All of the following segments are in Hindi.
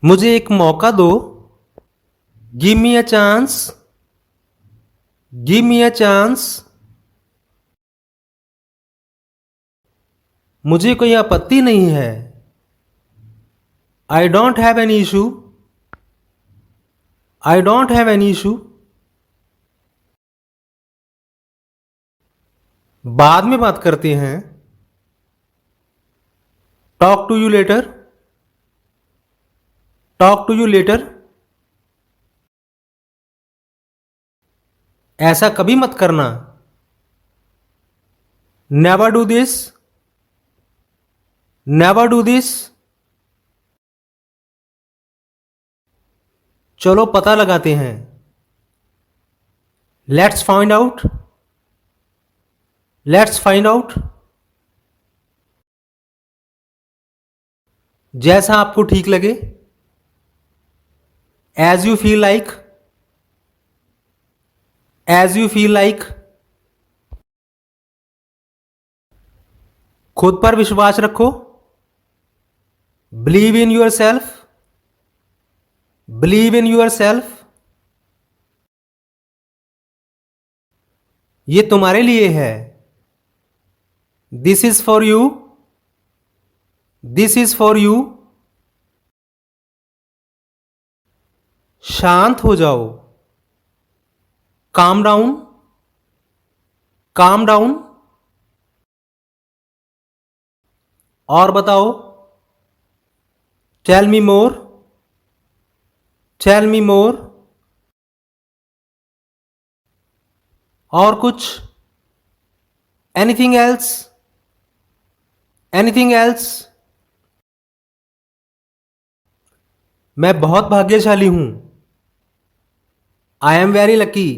मुझे एक मौका दो। Give me a chance. Give me a chance. मुझे कोई आपत्ति नहीं है। I don't have any issue. I don't have any issue. बाद में बात करते हैं। Talk to you later. Talk to you later. ऐसा कभी मत करना। Never do this. Never do this. चलो पता लगाते हैं। Let's find out. Let's find out. जैसा आपको ठीक लगे। As you feel like. As you feel like. खुद पर विश्वास रखो। Believe in yourself. Believe in yourself. ये तुम्हारे लिए है। This is for you. This is for you. शांत हो जाओ। Calm down. Calm down. और बताओ। Tell me more. Tell me more. और कुछ। Anything else. Anything else. मैं बहुत भाग्यशाली हूं। I am very lucky.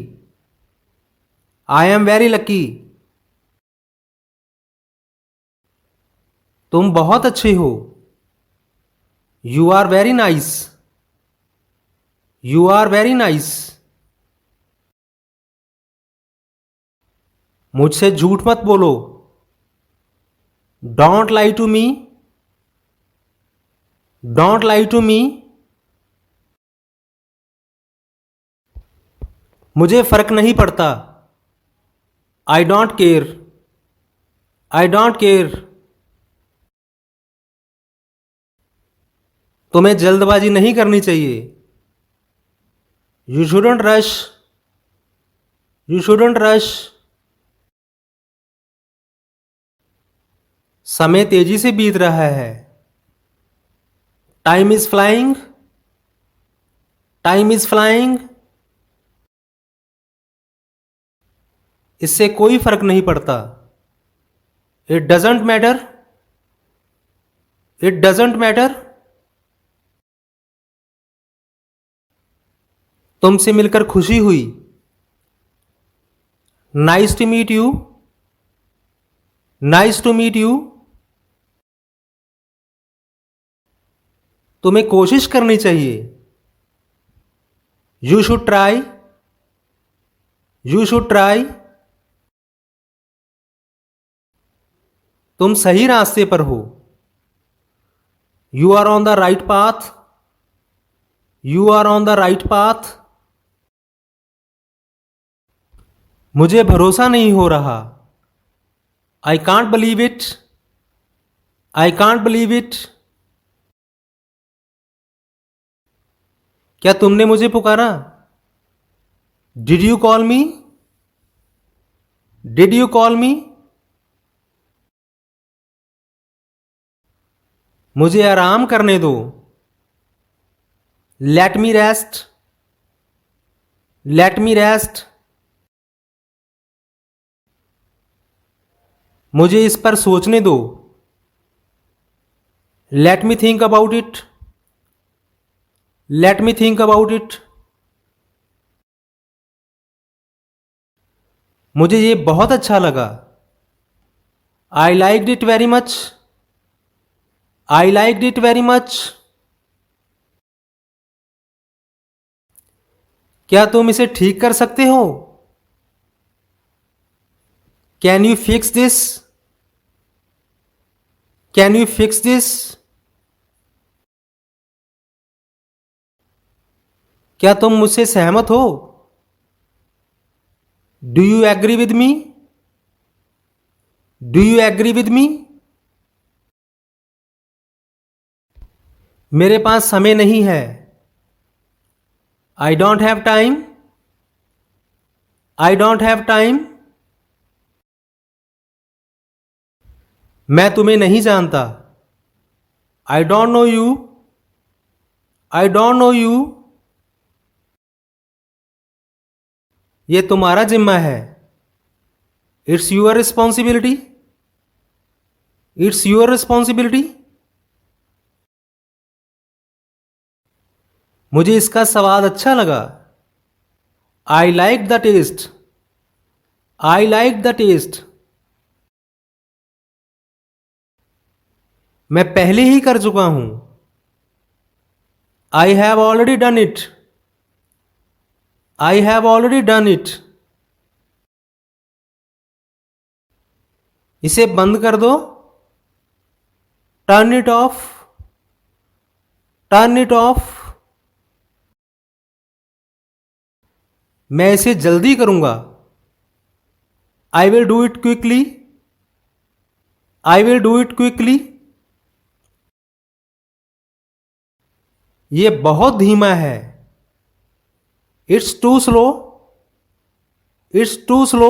I am very lucky. तुम बहुत अच्छे हो। You are very nice. You are very nice. मुझसे झूठ मत बोलो। Don't lie to me. Don't lie to me. मुझे फर्क नहीं पड़ता। I don't care. I don't care. तुम्हें जल्दबाजी नहीं करनी चाहिए। You shouldn't rush. You shouldn't rush. समय तेजी से बीत रहा है। Time is flying. Time is flying. इससे कोई फर्क नहीं पड़ता। It doesn't matter. It doesn't matter. तुमसे मिलकर खुशी हुई। Nice to meet you. Nice to meet you. तुम्हें कोशिश करनी चाहिए। You should try. You should try. तुम सही रास्ते पर हो। You are on the right path. You are on the right path. मुझे भरोसा नहीं हो रहा। I can't believe it. I can't believe it. क्या तुमने मुझे पुकारा? Did you call me? Did you call me? मुझे आराम करने दो। Let me rest. Let me rest. मुझे इस पर सोचने दो। Let me think about it. Let me think about it. मुझे ये बहुत अच्छा लगा। I like it very much. I like it very much. क्या तुम इसे ठीक कर सकते हो? Can you fix this? Can you fix this? क्या तुम मुझसे सहमत हो? Do you agree with me? Do you agree with me? मेरे पास समय नहीं है। I don't have time. I don't have time. मैं तुम्हें नहीं जानता। I don't know you. I don't know you. ये तुम्हारा जिम्मा है। It's your responsibility. It's your responsibility. मुझे इसका स्वाद अच्छा लगा। I like the taste. I like the taste. मैं पहले ही कर चुका हूं। I have already done it. I have already done it. इसे बंद कर दो। Turn it off. Turn it off. मैं इसे जल्दी करूंगा। I will do it quickly. I will do it quickly. ये बहुत धीमा है। It's too slow. It's too slow.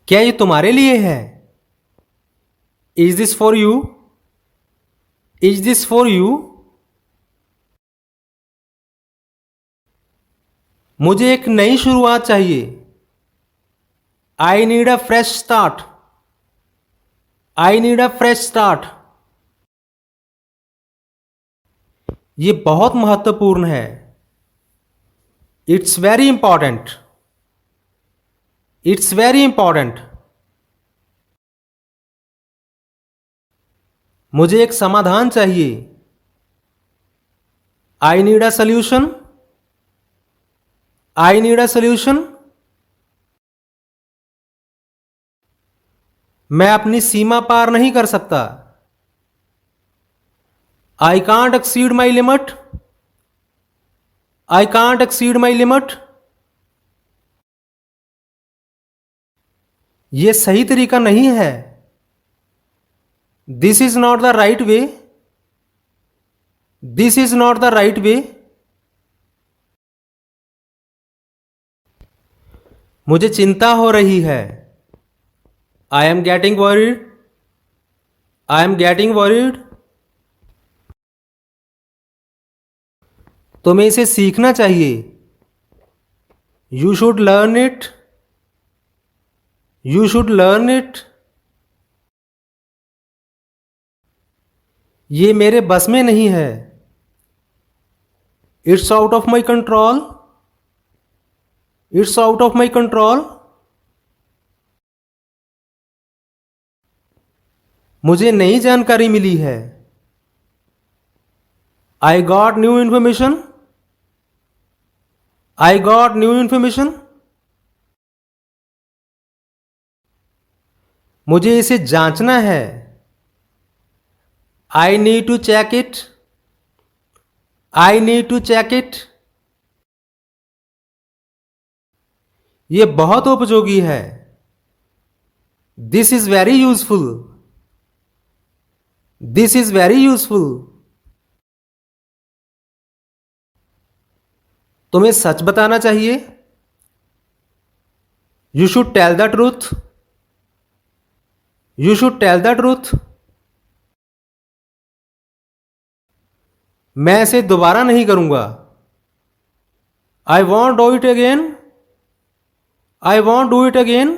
क्या ये तुम्हारे लिए है? Is this for you? Is this for you? मुझे एक नई शुरुआत चाहिए। I need a fresh start. I need a fresh start. ये बहुत महत्वपूर्ण है। It's very important. It's very important. मुझे एक समाधान चाहिए। I need a solution. I need a solution. मैं अपनी सीमा पार नहीं कर सकता। I can't exceed my limit. I can't exceed my limit. यह सही तरीका नहीं है। This is not the right way. This is not the right way. मुझे चिंता हो रही है। I am getting worried. I am getting worried. तुम्हें इसे सीखना चाहिए। You should learn it. You should learn it. ये मेरे बस में नहीं है। It's out of my control. It's out of my control. मुझे नई जानकारी मिली है। आई got new information. I got new information. मुझे इसे जांचना है। I need to check it. I need to check it. यह बहुत उपयोगी है। This is very useful. This is very useful. तुम्हें सच बताना चाहिए। You should tell the truth. You should tell the truth. मैं इसे दोबारा नहीं करूंगा। I won't do it again. I won't do it again.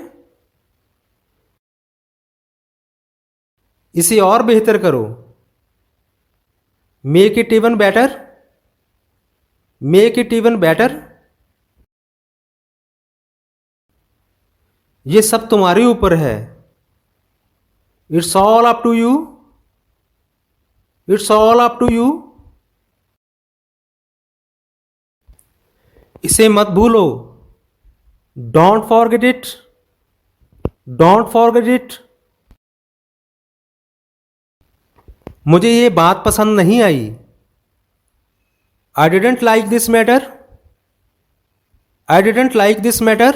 इसे और बेहतर करो। Make it even better. Make it even better. ये सब तुम्हारे ऊपर है। It's all up to you. It's all up to you. इसे मत भूलो। Don't forget it. Don't forget it. मुझे ये बात पसंद नहीं आई। I didn't like this matter. I didn't like this matter.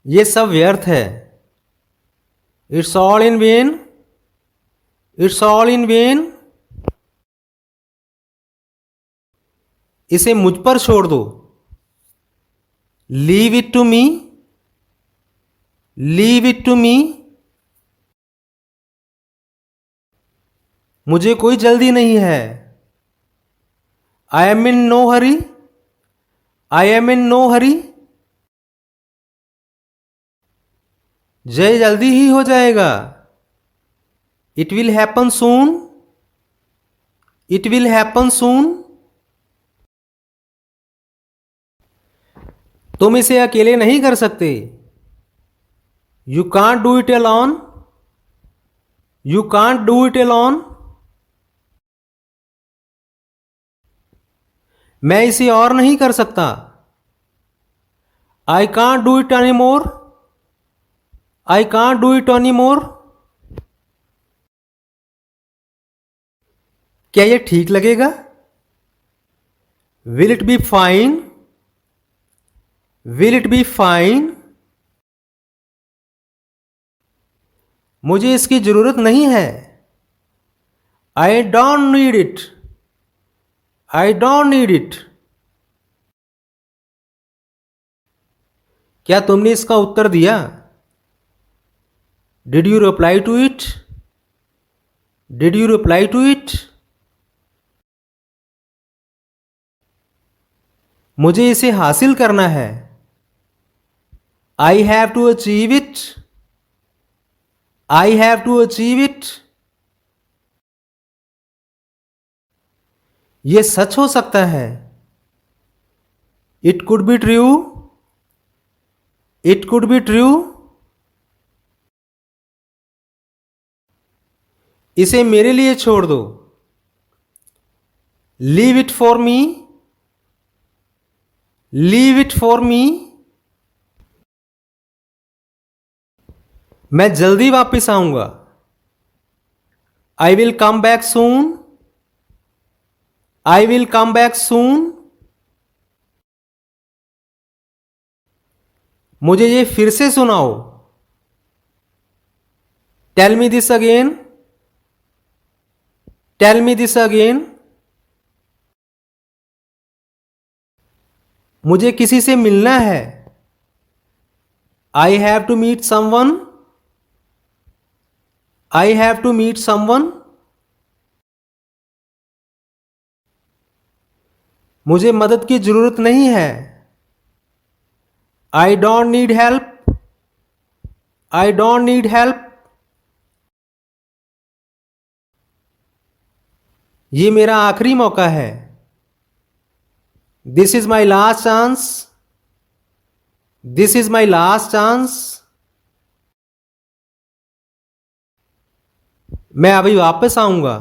ये सब व्यर्थ है. It's all in vain. It's all in vain. इसे मुझ पर छोड़ दो. Leave it to me. Leave it to me. मुझे कोई जल्दी नहीं है. I am in no hurry. I am in no hurry. जय जल्दी ही हो जाएगा. It will happen soon. It will happen soon. तुम इसे अकेले नहीं कर सकते. You can't do it alone. You can't do it alone. मैं इसे और नहीं कर सकता. I can't do it anymore. I can't do it anymore. क्या यह ठीक लगेगा? Will it be fine? Will it be fine? मुझे इसकी जरूरत नहीं है. I don't need it. I don't need it. क्या तुमने इसका उत्तर दिया? Did you reply to it? Did you reply to it? मुझे इसे हासिल करना है. I have to achieve it. I have to achieve it. यह सच हो सकता है. It could be true. It could be true. इसे मेरे लिए छोड़ दो. Leave it for me. Leave it for me. मैं जल्दी वापस आऊंगा. I will come back soon. I will come back soon. मुझे ये फिर से सुनाओ. Tell me this again. Tell me this again. मुझे किसी से मिलना है. I have to meet someone. I have to meet someone. मुझे मदद की जरूरत नहीं है. I don't need help. I don't need help. ये मेरा आखिरी मौका है. This is my last chance. This is my last chance. मैं अभी वापस आऊंगा.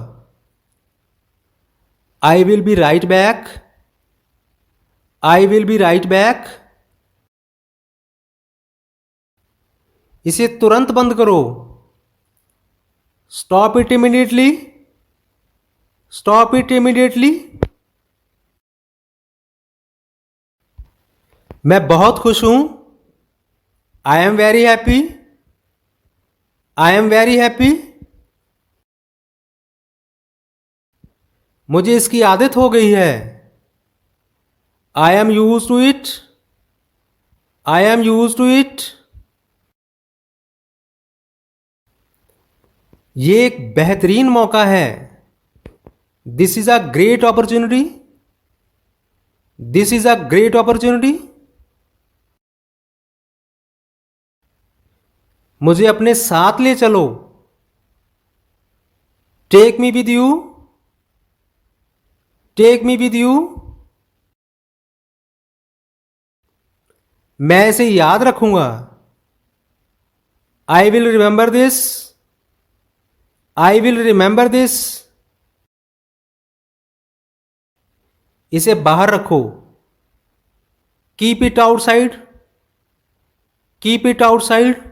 I will be right back. I will be right back. इसे तुरंत बंद करो. Stop it immediately. Stop it immediately. मैं बहुत खुश हूं. I am very happy. I am very happy. मुझे इसकी आदत हो गई है. I am used to it. I am used to it. ये एक बेहतरीन मौका है. This is a great opportunity. This is a great opportunity. मुझे अपने साथ ले चलो. Take me with you. Take me with you. मैं इसे याद रखूंगा. I will remember this. I will remember this. इसे बाहर रखो. Keep it outside. Keep it outside.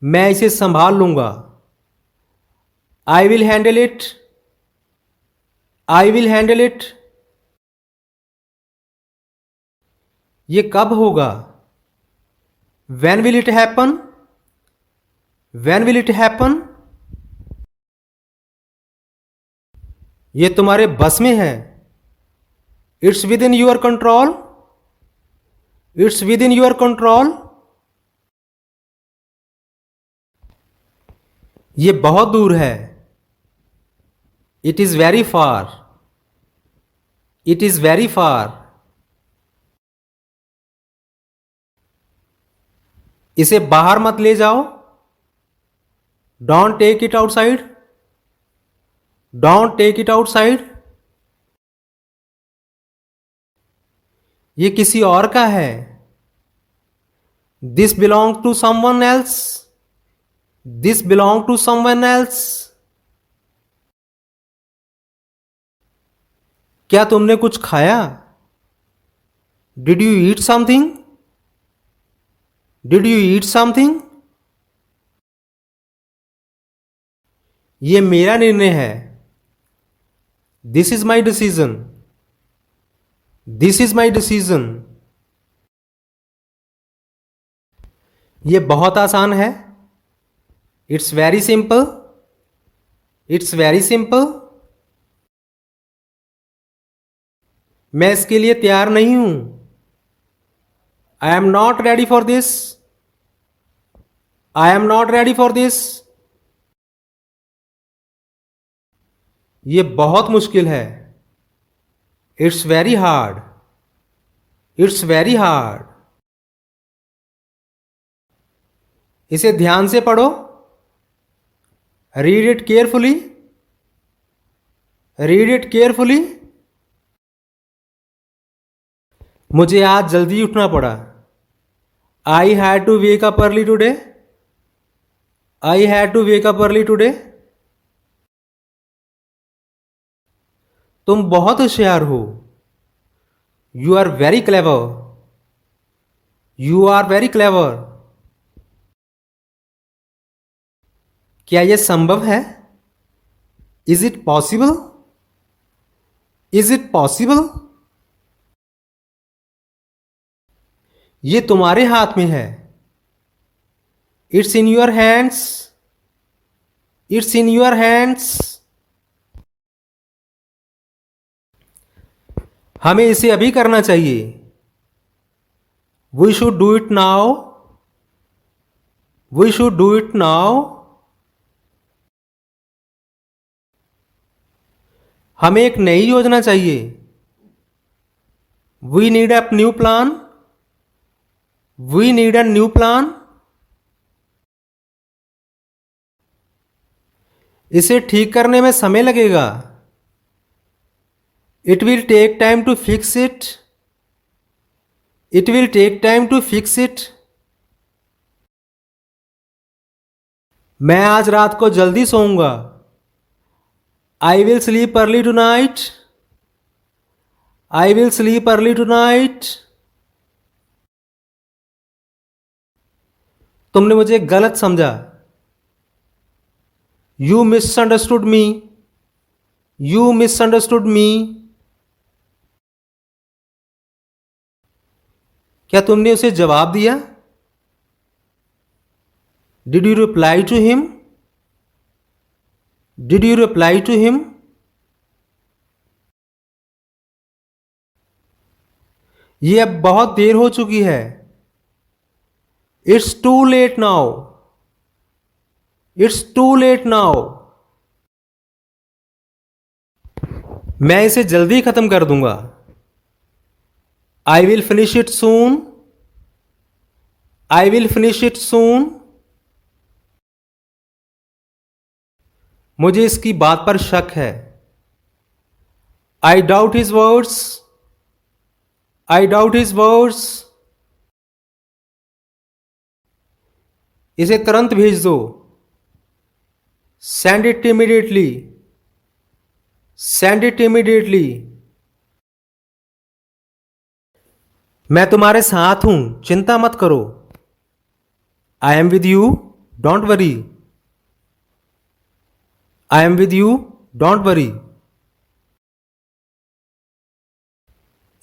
मैं इसे संभाल लूंगा. I will handle it, I will handle it. ये कब होगा? When will it happen? When will it happen? ये तुम्हारे बस में है। It's within your control. It's within your control. ये बहुत दूर है। It is very far. It is very far. इसे बाहर मत ले जाओ। Don't take it outside. Don't take it outside. ये किसी और का है। This belongs to someone else. This belongs to someone else. क्या तुमने कुछ खाया? Did you eat something? Did you eat something? ये मेरा निर्णय है। This is my decision. This is my decision. ये बहुत आसान है। It's very simple. It's very simple. मैं इसके लिए तैयार नहीं हूं। I am not ready for this. I am not ready for this. ये बहुत मुश्किल है। It's very hard. It's very hard. इसे ध्यान से पढ़ो। Read it carefully. Read it carefully. मुझे आज जल्दी उठना पड़ा। I had to wake up early today. I had to wake up early today. तुम बहुत होशियार हो। You are very clever. You are very clever. क्या यह संभव है? Is it possible? Is it possible? ये तुम्हारे हाथ में है। It's in your hands. It's in your hands. हमें इसे अभी करना चाहिए। We should do it now. We should do it now. हमें एक नई योजना चाहिए। We need a new plan. We need a new plan. इसे ठीक करने में समय लगेगा। It will take time to fix it. It will take time to fix it. मैं आज रात को जल्दी सोऊंगा। I will sleep early tonight. I will sleep early tonight. तुमने मुझे गलत समझा। You misunderstood me. You misunderstood me. क्या तुमने उसे जवाब दिया? Did you reply to him? Did you reply to him? ये अब बहुत देर हो चुकी है। It's too late now. It's too late now. मैं इसे जल्दी खत्म कर दूंगा। I will finish it soon. I will finish it soon. मुझे इसकी बात पर शक है। I doubt his words. I doubt his words. इसे तुरंत भेज दो। Send it immediately. Send it immediately. मैं तुम्हारे साथ हूं, चिंता मत करो। I am with you. Don't worry. I am with you, don't worry.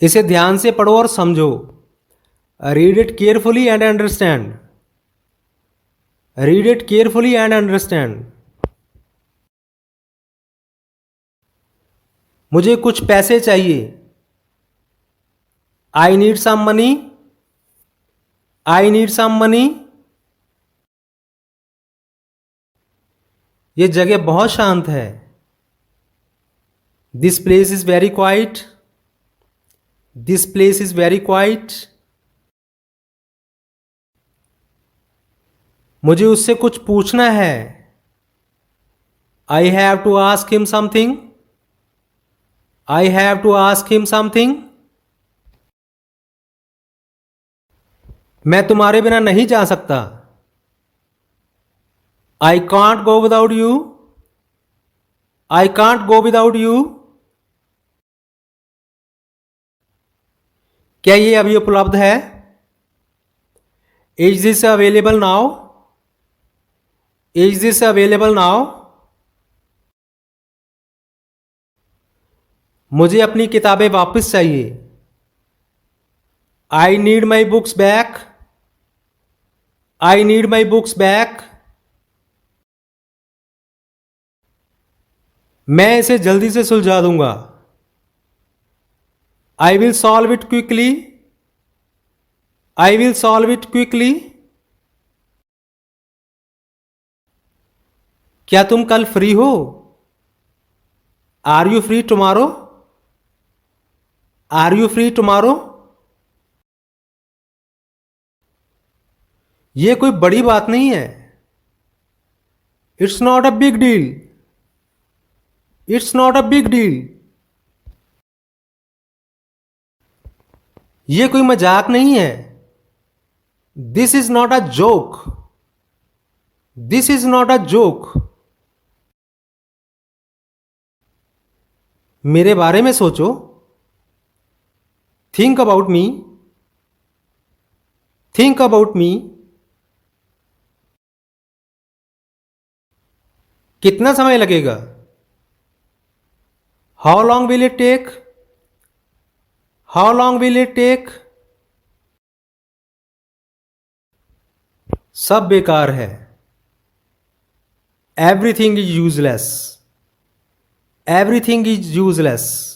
इसे ध्यान से पढ़ो और समझो। Read it carefully and understand. Read it carefully and understand. मुझे कुछ पैसे चाहिए। I need some money. I need some money. ये जगह बहुत शांत है। This place is very quiet. This place is very quiet. मुझे उससे कुछ पूछना है। I have to ask him something. I have to ask him something. मैं तुम्हारे बिना नहीं जा सकता। I can't go without you. I can't go without you. क्या ये अभी उपलब्ध है? Is this available now? Is this available now? मुझे अपनी किताबें वापस चाहिए। I need my books back. I need my books back. मैं इसे जल्दी से सुलझा दूंगा। I will solve it quickly. I will solve it quickly. क्या तुम कल फ्री हो? Are you free tomorrow? Are you free tomorrow? यह कोई बड़ी बात नहीं है। It's not a big deal. It's not a big deal. यह कोई मजाक नहीं है। This is not a joke. This is not a joke. मेरे बारे में सोचो। Think about me. Think about me. कितना समय लगेगा? How long will it take? How long will it take? सब बेकार है। Everything is useless. Everything is useless.